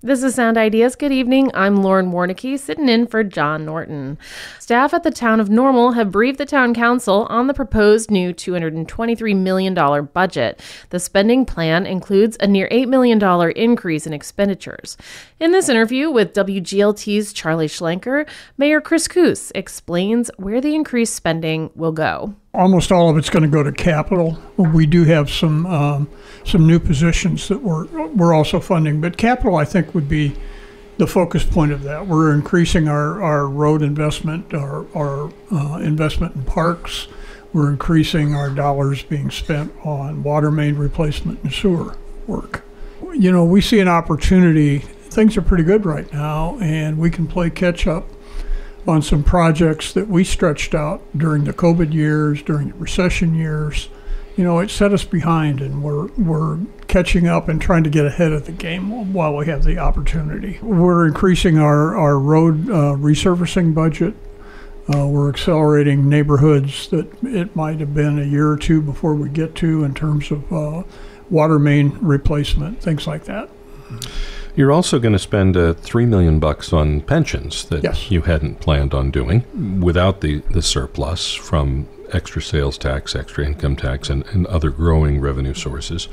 This is Sound Ideas. Good evening. I'm Lauren Warnicki, sitting in for John Norton. Staff at the town of Normal have briefed the town council on the proposed new $223 million budget. The spending plan includes a near $8 million increase in expenditures. In this interview with WGLT's Charlie Schlenker, Mayor Chris Koos explains where the increased spending will go. Almost all of it's going to go to capital. We do have some new positions that we're also funding, but capital, I think, would be the focus point of that. We're increasing our road investment, our investment in parks. We're increasing our dollars being spent on water main replacement and sewer work. You know, we see an opportunity. Things are pretty good right now, and we can play catch up on some projects that we stretched out during the COVID years, during the recession years. You know, it set us behind, and we're catching up and trying to get ahead of the game while we have the opportunity. We're increasing our road resurfacing budget. We're accelerating neighborhoods that it might have been a year or two before we get to in terms of water main replacement, things like that. You're also going to spend $3 million on pensions that Yes. you hadn't planned on doing without the surplus from extra sales tax, extra income tax, and other growing revenue sources.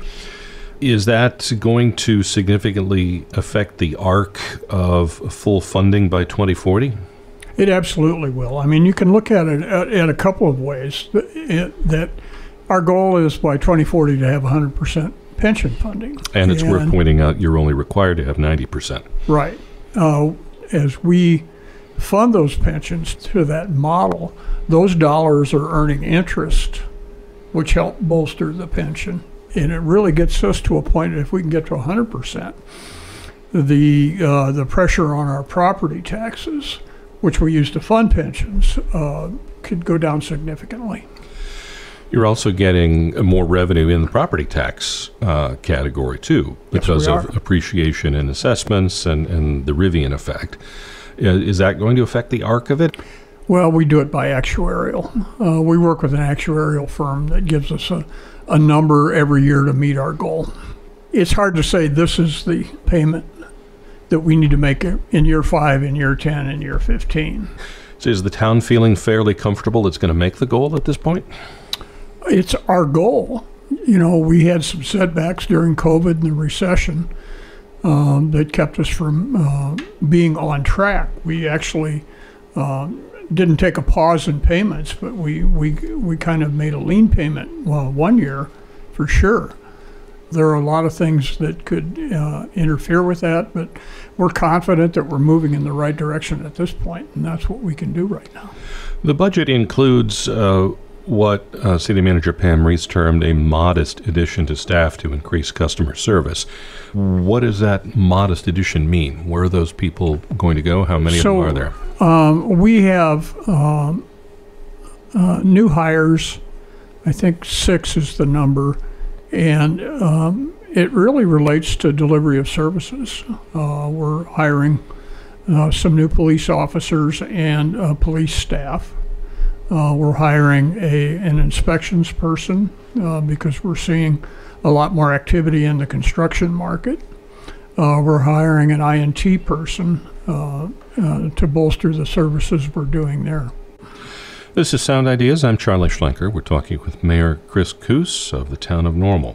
Is that going to significantly affect the arc of full funding by 2040? It absolutely will. I mean, you can look at it at a couple of ways. That our goal is by 2040 to have 100% pension funding. And it's worth pointing out you're only required to have 90%. Right. As we fund those pensions to that model, those dollars are earning interest, which help bolster the pension. And it really gets us to a point that if we can get to 100%, the pressure on our property taxes, which we use to fund pensions, could go down significantly. You're also getting more revenue in the property tax category, too, because of appreciation and assessments and the Rivian effect. Is that going to affect the arc of it? Well, we do it by actuarial. We work with an actuarial firm that gives us a number every year to meet our goal. It's hard to say this is the payment that we need to make in year 5, in year 10, in year 15. So is the town feeling fairly comfortable it's going to make the goal at this point? It's our goal. You know, we had some setbacks during COVID and the recession that kept us from being on track. We actually didn't take a pause in payments, but we kind of made a lean payment, well, 1 year for sure. There are a lot of things that could interfere with that, but we're confident that we're moving in the right direction at this point, and that's what we can do right now. The budget includes what City Manager Pam Reese termed a modest addition to staff to increase customer service. What does that modest addition mean? Where are those people going to go? How many of them are there? We have new hires. I think 6 is the number. And it really relates to delivery of services. We're hiring some new police officers and police staff. We're hiring an inspections person because we're seeing a lot more activity in the construction market. We're hiring an INT person to bolster the services we're doing there. This is Sound Ideas. I'm Charlie Schlenker. We're talking with Mayor Chris Koos of the town of Normal.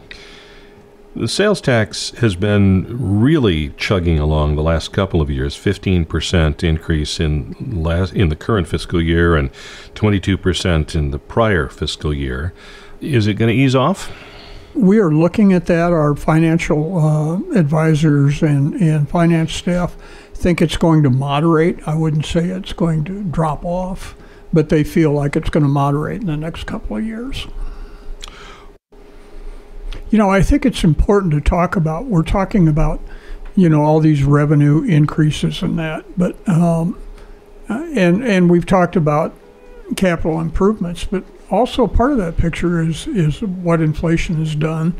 The sales tax has been really chugging along the last couple of years, 15% increase in the current fiscal year and 22% in the prior fiscal year. Is it going to ease off? We are looking at that. Our financial advisors and finance staff think it's going to moderate. I wouldn't say it's going to drop off, but they feel like it's going to moderate in the next couple of years. You know, I think it's important to talk about, we're talking about, you know, all these revenue increases and that, but, and we've talked about capital improvements, but also part of that picture is what inflation has done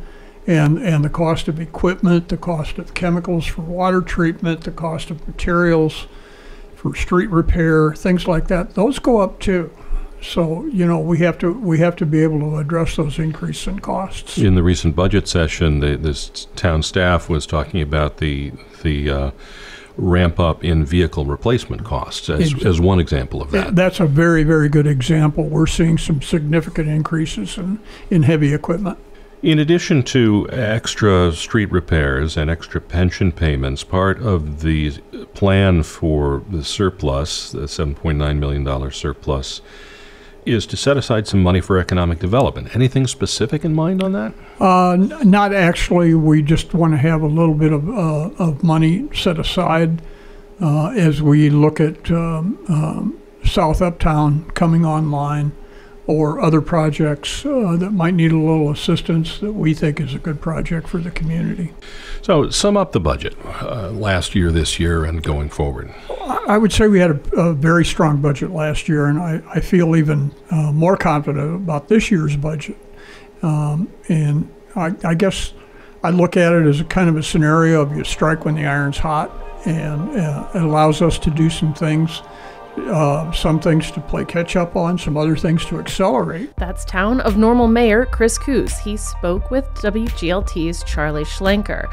and the cost of equipment, the cost of chemicals for water treatment, the cost of materials for street repair, things like that. Those go up too. So, we have to be able to address those increases in costs. In the recent budget session, this town staff was talking about the ramp up in vehicle replacement costs as one example of that. That's a very, very good example. We're seeing some significant increases in heavy equipment. In addition to extra street repairs and extra pension payments, part of the plan for the surplus, the $7.9 million surplus, is to set aside some money for economic development. Anything specific in mind on that? Not actually. We just want to have a little bit of money set aside as we look at South Uptown coming online, or other projects that might need a little assistance that we think is a good project for the community. So sum up the budget last year, this year, and going forward. I would say we had a very strong budget last year, and I feel even more confident about this year's budget. And I guess I look at it as a kind of a scenario of you strike when the iron's hot, and it allows us to do some things to play catch up on, some other things to accelerate. That's Town of Normal Mayor Chris Koos. He spoke with WGLT's Charlie Schlenker.